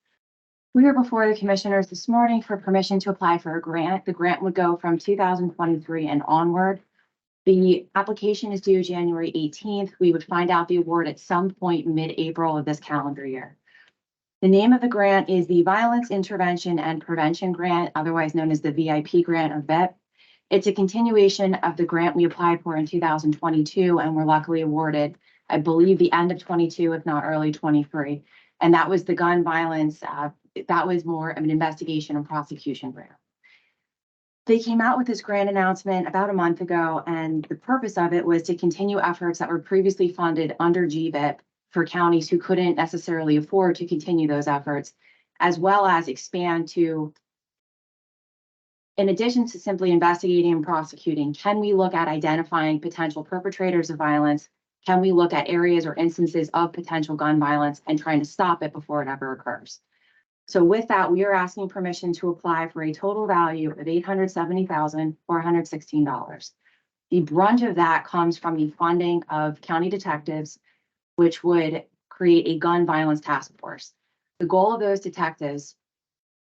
We are before the commissioners this morning for permission to apply for a grant. The grant would go from 2023 and onward. The application is due January 18th. We would find out the award at some point mid-April of this calendar year. The name of the grant is the Violence Intervention and Prevention Grant, otherwise known as the VIP grant of VEP. It's a continuation of the grant we applied for in 2022 and were luckily awarded, I believe, the end of 22, if not early 23. And that was the gun violence. That was more of an investigation and prosecution grant. They came out with this grant announcement about a month ago, and the purpose of it was to continue efforts that were previously funded under GVIP for counties who couldn't necessarily afford to continue those efforts, as well as expand to, in addition to simply investigating and prosecuting, can we look at identifying potential perpetrators of violence? Can we look at areas or instances of potential gun violence and trying to stop it before it ever occurs? So with that, we are asking permission to apply for a total value of $870,416. The brunt of that comes from the funding of county detectives, which would create a gun violence task force. The goal of those detectives,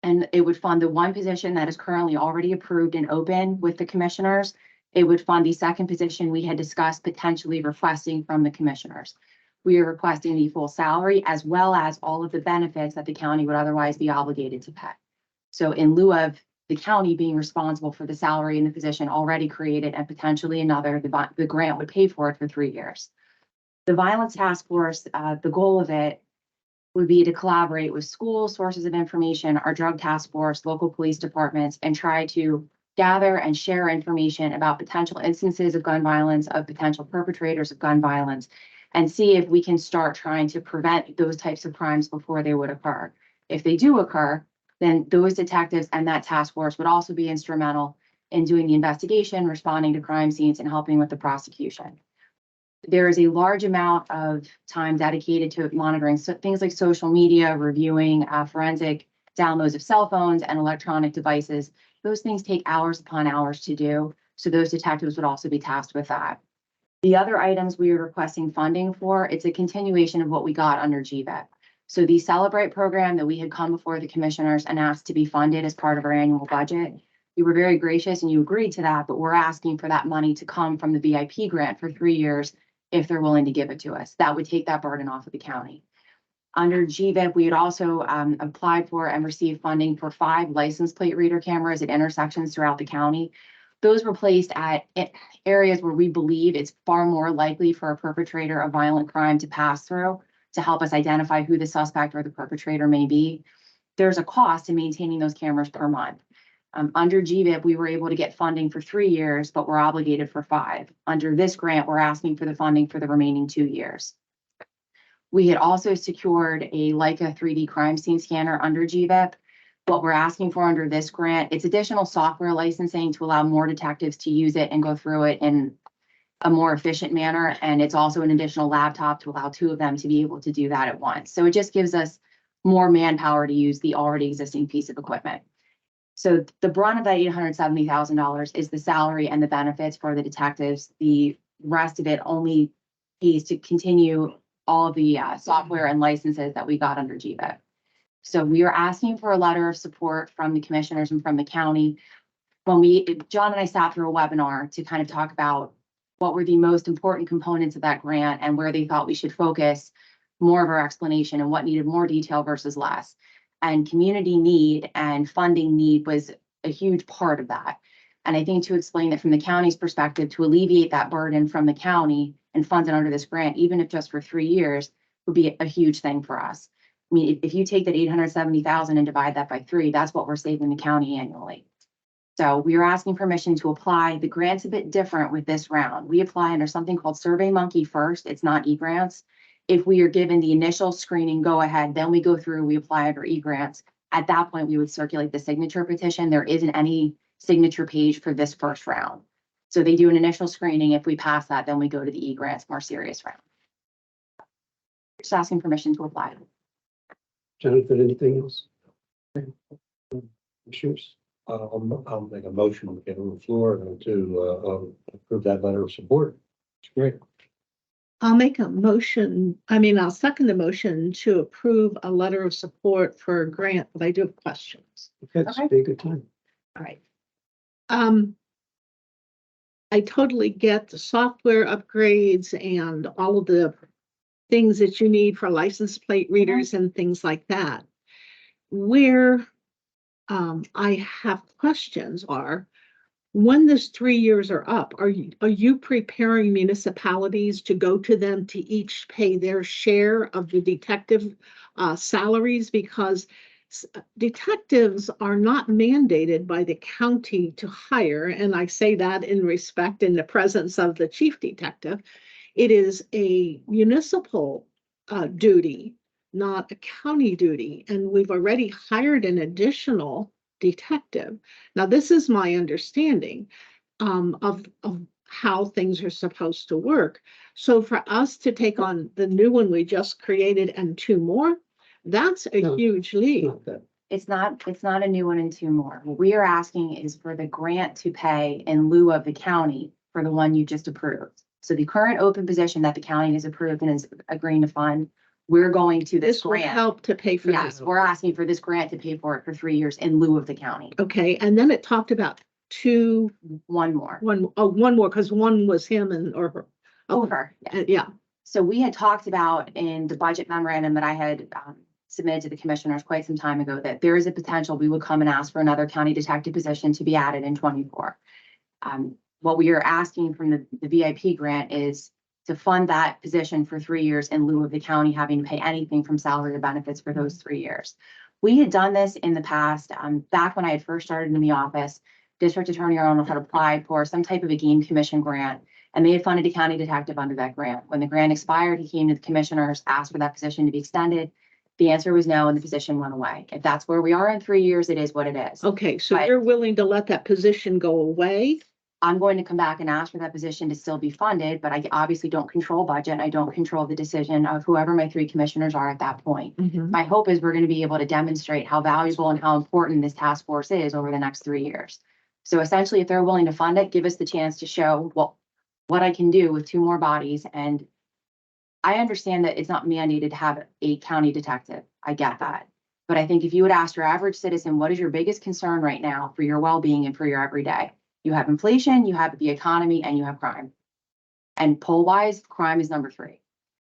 and it would fund the one position that is currently already approved and open with the commissioners, It would fund the second position we had discussed potentially requesting from the commissioners. We are requesting the full salary as well as all of the benefits that the county would otherwise be obligated to pay. So in lieu of the county being responsible for the salary in the position already created and potentially another, the grant would pay for it for 3 years. The Violence Task Force, the goal of it would be to collaborate with schools, sources of information, our drug task force, local police departments, and try to gather and share information about potential instances of gun violence, of potential perpetrators of gun violence, and see if we can start trying to prevent those types of crimes before they would occur. If they do occur, then those detectives and that task force would also be instrumental in doing the investigation, responding to crime scenes, and helping with the prosecution. There is a large amount of time dedicated to monitoring things like social media, reviewing forensic downloads of cell phones and electronic devices. Those things take hours upon hours to do, so those detectives would also be tasked with that. The other items we are requesting funding for, it's a continuation of what we got under GVET. So the Celebrate program that we had come before the commissioners and asked to be funded as part of our annual budget, you were very gracious and you agreed to that, but we're asking for that money to come from the VIP grant for 3 years if they're willing to give it to us. That would take that burden off of the county. Under GVIP, we had also applied for and received funding for 5 license plate reader cameras at intersections throughout the county. Those were placed at areas where we believe it's far more likely for a perpetrator of violent crime to pass through to help us identify who the suspect or the perpetrator may be. There's a cost to maintaining those cameras per month. Under GVIP, we were able to get funding for 3 years, but we're obligated for 5. Under this grant, we're asking for the funding for the remaining 2 years. We had also secured a Leica 3D crime scene scanner under GVIP. What we're asking for under this grant, it's additional software licensing to allow more detectives to use it and go through it in a more efficient manner. And it's also an additional laptop to allow 2 of them to be able to do that at once. So it just gives us more manpower to use the already existing piece of equipment. So the brunt of that $870,000 is the salary and the benefits for the detectives. The rest of it only pays to continue all of the software and licenses that we got under GVIP. So we are asking for a letter of support from the commissioners and from the county. John and I sat through a webinar to kind of talk about what were the most important components of that grant and where they thought we should focus more of our explanation and what needed more detail versus less. And community need and funding need was a huge part of that. And I think to explain that from the county's perspective, to alleviate that burden from the county and fund it under this grant, even if just for 3 years, would be a huge thing for us. I mean, if you take that $870,000 and divide that by 3, that's what we're saving the county annually. So we are asking permission to apply. The grant's a bit different with this round. We apply under something called SurveyMonkey first. It's not eGrants. If we are given the initial screening go ahead, then we go through, we apply under eGrants. At that point, we would circulate the signature petition. There isn't any signature page for this first round. So they do an initial screening. If we pass that, then we go to the eGrants more serious round. Just asking permission to apply. Jonathan, anything else? Commissioners? I'll make a motion to get on the floor to approve that letter of support. It's great. I'll make a motion. I'll second the motion to approve a letter of support for a grant, but I do have questions. Okay, this would be a good time. All right. I totally get the software upgrades and all of the things that you need for license plate readers and things like that. Where I have questions are, when this 3 years are up, are you preparing municipalities to go to them to each pay their share of the detective salaries? Because detectives are not mandated by the county to hire, and I say that in respect in the presence of the chief detective. It is a municipal duty, not a county duty, and we've already hired an additional detective. Now, this is my understanding of how things are supposed to work. So for us to take on the new one we just created and 2 more, that's a huge leap. It's not a new one and 2 more. What we are asking is for the grant to pay in lieu of the county for the one you just approved. So the current open position that the county has approved and is agreeing to fund, we're going to this This will grant. help to pay for Yes, that. we're asking for this grant to pay for it for 3 years in lieu of the county. Okay, and then it talked about two, One more. one more, because one was him and, or her. Okay. Over, yeah. Yeah, So we had talked about in the budget memorandum that I had submitted to the commissioners quite some time ago, that there is a potential we would come and ask for another county detective position to be added in 24. What we are asking from the VIP grant is to fund that position for 3 years in lieu of the county having to pay anything from salary or benefits for those 3 years. We had done this in the past, back when I had first started in the office. District Attorney Arnold had applied for some type of a game commission grant, and they had funded a county detective under that grant. When the grant expired, he came to the commissioners, asked for that position to be extended. The answer was no, and the position went away. If that's where we are in 3 years, it is what it is. okay, so But- you're willing to let that position go away? I'm going to come back and ask for that position to still be funded, but I obviously don't control budget. I don't control the decision of whoever my 3 commissioners are at that point. My hope is we're going to be able to demonstrate how valuable and how important this task force is over the next 3 years. So essentially, if they're willing to fund it, give us the chance to show what I can do with 2 more bodies. And I understand that it's not mandated to have a county detective. I get that. But I think if you would ask your average citizen, what is your biggest concern right now for your well-being and for your everyday? You have inflation, you have the economy, and you have crime. And poll-wise, crime is number 3.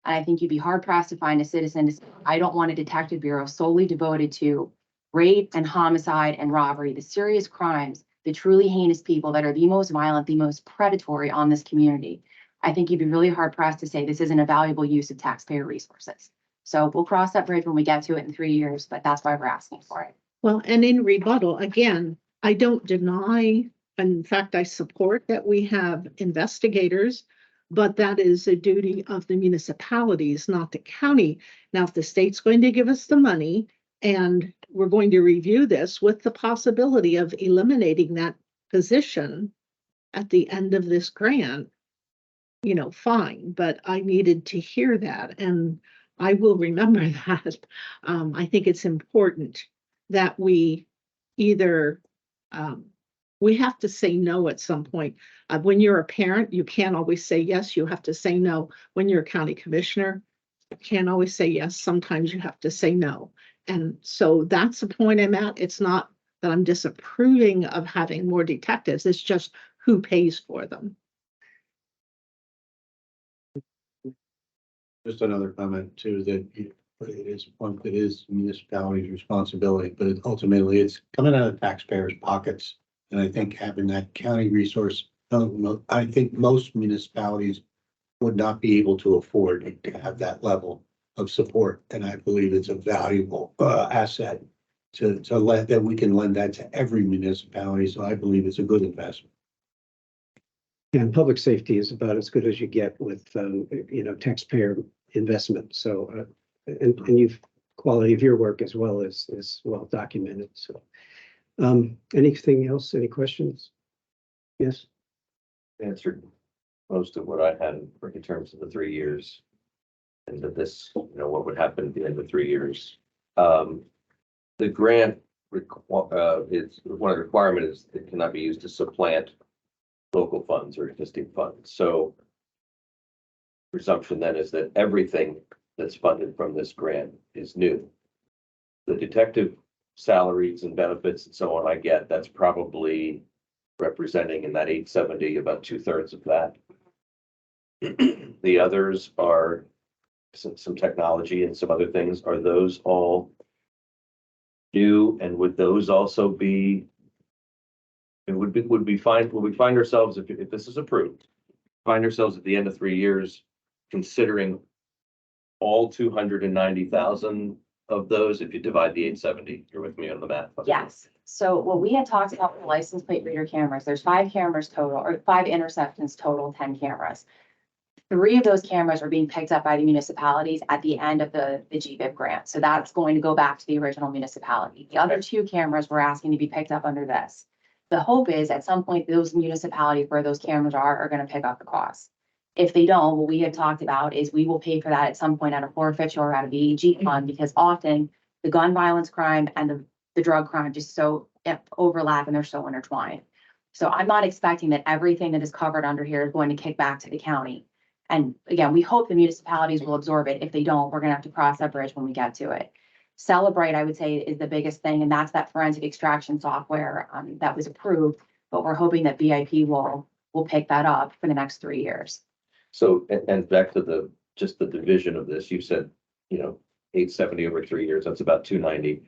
And I think you'd be hard-pressed to find a citizen to say, I don't want a detective bureau solely devoted to rape and homicide and robbery, the serious crimes, the truly heinous people that are the most violent, the most predatory on this community. I think you'd be really hard-pressed to say this isn't a valuable use of taxpayer resources. So we'll cross that bridge when we get to it in 3 years, but that's why we're asking for it. Well, and in rebuttal, again, I don't deny, in fact, I support that we have investigators, but that is a duty of the municipalities, not the county. Now, if the state's going to give us the money and we're going to review this with the possibility of eliminating that position at the end of this grant, fine, but I needed to hear that, and I will remember that. I think it's important that we either, we have to say no at some point. When you're a parent, you can't always say yes. You have to say no. When you're a county commissioner, you can't always say yes. Sometimes you have to say no. And so that's the point I'm at. It's not that I'm disapproving of having more detectives. It's just who pays for them. Just another comment too, that it is municipality's responsibility, but ultimately it's coming out of taxpayers' pockets. And I think having that county resource, I think most municipalities would not be able to afford to have that level of support. And I believe it's a valuable asset to let that we can lend that to every municipality. So I believe it's a good investment. And public safety is about as good as you get with, taxpayer investment. So, and quality of your work as well is well documented. So, anything else? Any questions? Yes. Answered most of what I had in terms of the 3 years. And that this, what would happen at the end of 3 years. The grant is one of the requirements is it cannot be used to supplant local funds or existing funds. So presumption then is that everything that's funded from this grant is new. The detective salaries and benefits and so on, I get, that's probably representing in that 870, about 2/3 of that. The others are some technology and some other things. Are those all new? And would those also be, would we find ourselves, if this is approved, find ourselves at the end of 3 years, considering all 290,000 of those, if you divide the 870, you're with me on the math? Yes. So what we had talked about with the license plate reader cameras, there's 5 cameras total, or 5 interceptions total, 10 cameras. 3 of those cameras are being picked up by the municipalities at the end of the GBIP grant. So that's going to go back to the original municipality. The other 2 cameras we're asking to be picked up under this. The hope is at some point, those municipalities where those cameras are going to pick up the cost. If they don't, what we have talked about is we will pay for that at some point out of forfeiture or out of the AG fund, because often the gun violence crime and the drug crime just so overlap and they're so intertwined. So I'm not expecting that everything that is covered under here is going to kick back to the county. And again, we hope the municipalities will absorb it. If they don't, we're going to have to cross that bridge when we get to it. Celebrate, I would say, is the biggest thing, and that's that forensic extraction software that was approved. but we're hoping that BIP will pick that up for the next 3 years. So, and back to just the division of this, you said, 870 over 3 years, that's about 290.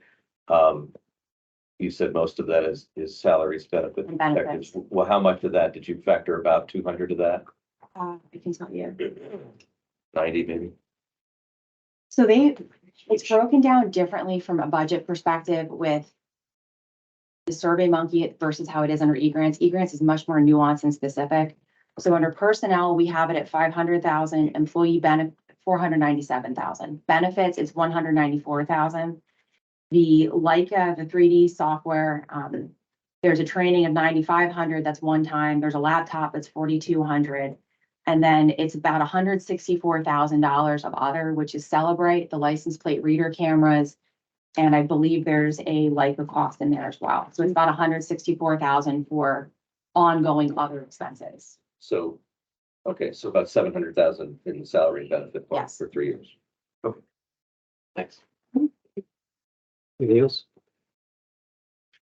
You said most of that is salaries, benefits. And benefits. protections. Well, how much of that did you factor? About 200 of that? I can tell you. 90 maybe? So it's broken down differently from a budget perspective with the Survey Monkey versus how it is under eGrants. eGrants is much more nuanced and specific. So under personnel, we have it at 500,000, employee benefit, 497,000. Benefits, it's 194,000. The Leica, the 3D software, there's a training of 9,500, that's one time. There's a laptop that's 4,200. And then it's about $164,000 of other, which is Celebrate, the license plate reader cameras. And I believe there's a Leica cost in there as well. So it's about 164,000 for ongoing other expenses. So, okay, so about 700,000 in the salary and benefit fund Yes. for 3 years. Okay. Thanks. Anything else?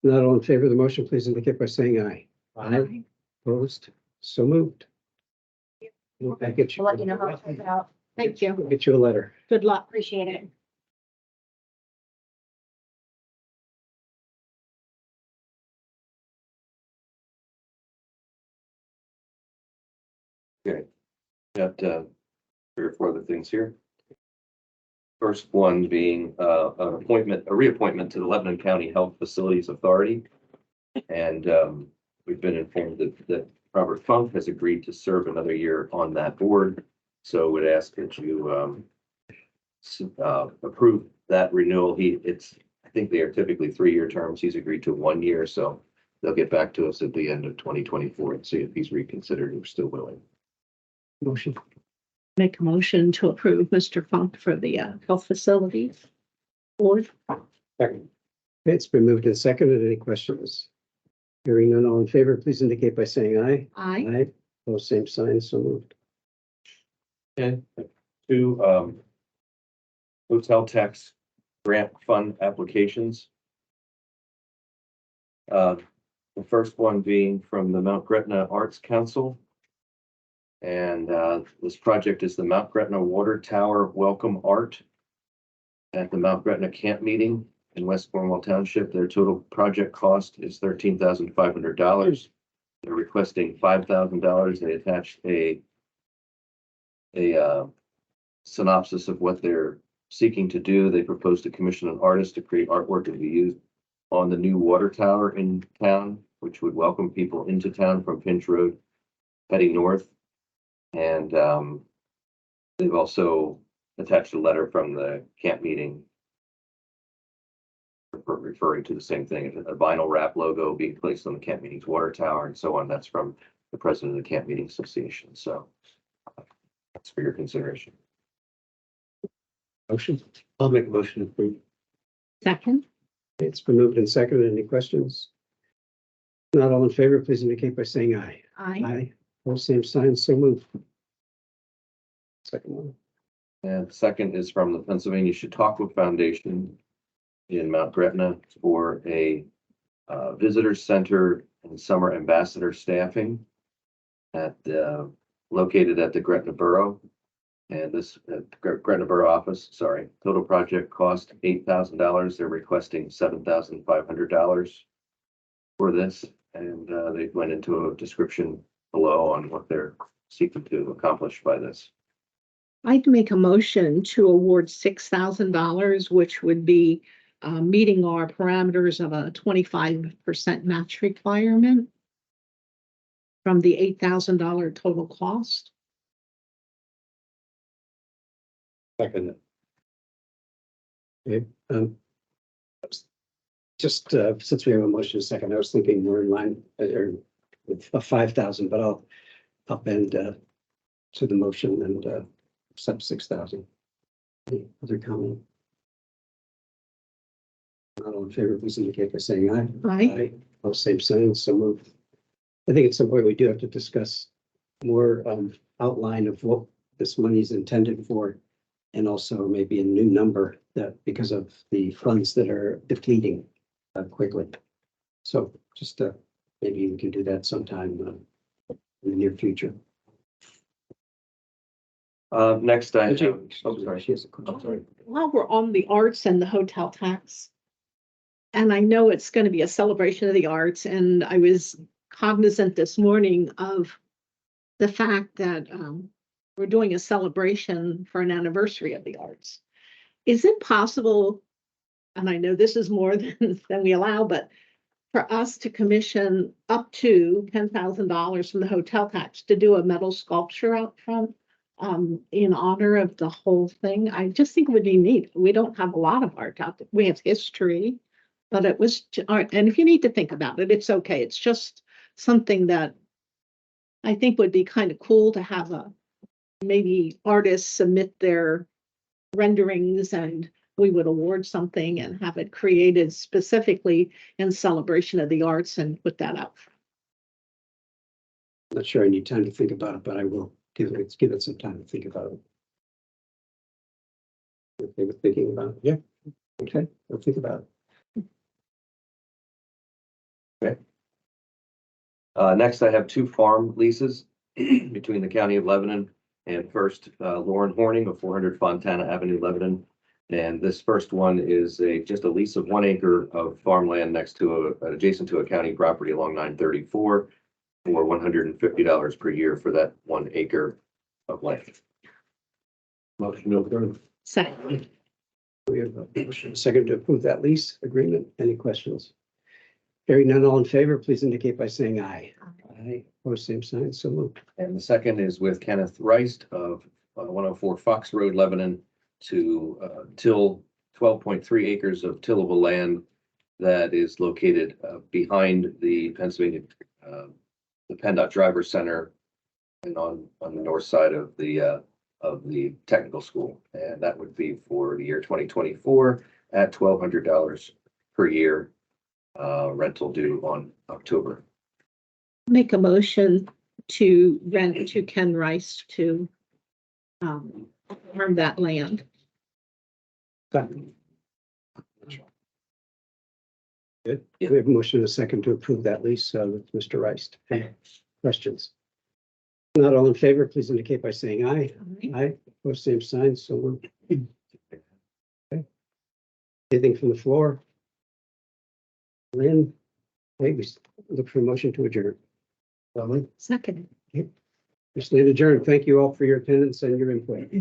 Not all in favor of the motion, please indicate by saying aye. Aye. Opposed? So moved. We'll get you. We'll let you know how it turns out. Thank you. We'll get you a letter. Good luck. Appreciate it. Got 3 or 4 other things here. First one being a reappointment to the Lebanon County Health Facilities Authority. And we've been informed that Robert Funk has agreed to serve another year on that board. So would ask that you approve that renewal. I think they are typically 3-year terms. He's agreed to 1 year, so they'll get back to us at the end of 2024 and see if he's reconsidered or still willing. Motion. Make a motion to approve Mr. Funk for the health facilities board. Second. It's been moved and seconded. Any questions? Hearing none, all in favor, please indicate by saying aye. Aye. Aye. Those same sign, so moved. Okay. 2 hotel tax grant fund applications. The first one being from the Mount Gretna Arts Council. And this project is the Mount Gretna Water Tower Welcome Art at the Mount Gretna Camp Meeting in West Cornwall Township. Their total project cost is $13,500. They're requesting $5,000. They attached a synopsis of what they're seeking to do. They propose to commission an artist to create artwork to be used on the new water tower in town, which would welcome people into town from Pinch Road heading north. And they've also attached a letter from the camp meeting referring to the same thing, a vinyl wrap logo being placed on the camp meeting's water tower and so on. That's from the president of the Camp Meeting Association. So that's for your consideration. Motion. I'll make a motion to approve. Second. It's been moved and seconded. Any questions? Not all in favor, please indicate by saying aye. Aye. Aye. All same sign, so moved. Second one. And second is from the Pennsylvania Chautauqua Foundation in Mount Gretna for a visitor center and summer ambassador staffing located at the Gretna Borough. And this Gretna Borough office, sorry, total project cost $8,000. They're requesting $7,500 for this. And they went into a description below on what they're seeking to accomplish by this. I'd make a motion to award $6,000, which would be meeting our parameters of a 25% match requirement from the $8,000 total cost. Second. Okay, just since we have a motion second, I was thinking we're in line with a 5,000, but I'll upend to the motion and accept 6,000. Any other comment? Not all in favor, please indicate by saying aye. Aye. All same sign, so moved. I think at some point we do have to discuss more outline of what this money is intended for. And also maybe a new number that because of the funds that are depleting quickly. So just maybe we can do that sometime in the near future. Next I have, She oh, sorry. has a question. I'm sorry. While we're on the arts and the hotel tax, and I know it's going to be a celebration of the arts, and I was cognizant this morning of the fact that we're doing a celebration for an anniversary of the arts. Is it possible, and I know this is more than we allow, but for us to commission up to $10,000 from the hotel tax to do a metal sculpture out front in honor of the whole thing? I just think it would be neat. We don't have a lot of art out there. We have history, but it was art. And if you need to think about it, it's okay. It's just something that I think would be kind of cool to have maybe artists submit their renderings and we would award something and have it created specifically in celebration of the arts and put that out. Not sure I need time to think about it, but I will give it some time to think about it. If they were thinking about it, yeah. Okay, I'll think about it. Next, I have 2 farm leases between the County of Lebanon and First Lauren Horning of 400 Fontana Avenue, Lebanon. And this first one is just a lease of 1 acre of farmland next to adjacent to a county property along 934 for $150 per year for that 1 acre of land. Motion to approve. Second. We have a motion, a second to approve that lease agreement. Any questions? Hearing none, all in favor, please indicate by saying aye. Aye. Opposed, same sign, so moved. And the second is with Kenneth Reist of 104 Fox Road, Lebanon, to till 12.3 acres of tillable land that is located behind the Pennsylvania, the PennDOT Driver Center and on the north side of the technical school. And that would be for the year 2024 at $1,200 per year, rental due on October. Make a motion to rent to Ken Rice to farm that land. Good. Good. We have a motion, a second to approve that lease with Mr. Rice. Questions? Not all in favor, please indicate by saying aye. Aye. Opposed, same sign, so moved. Okay. Anything from the floor? Lynn? Okay, we look for a motion to adjourn. Second. We stand adjourned. Thank you all for your attendance and your input.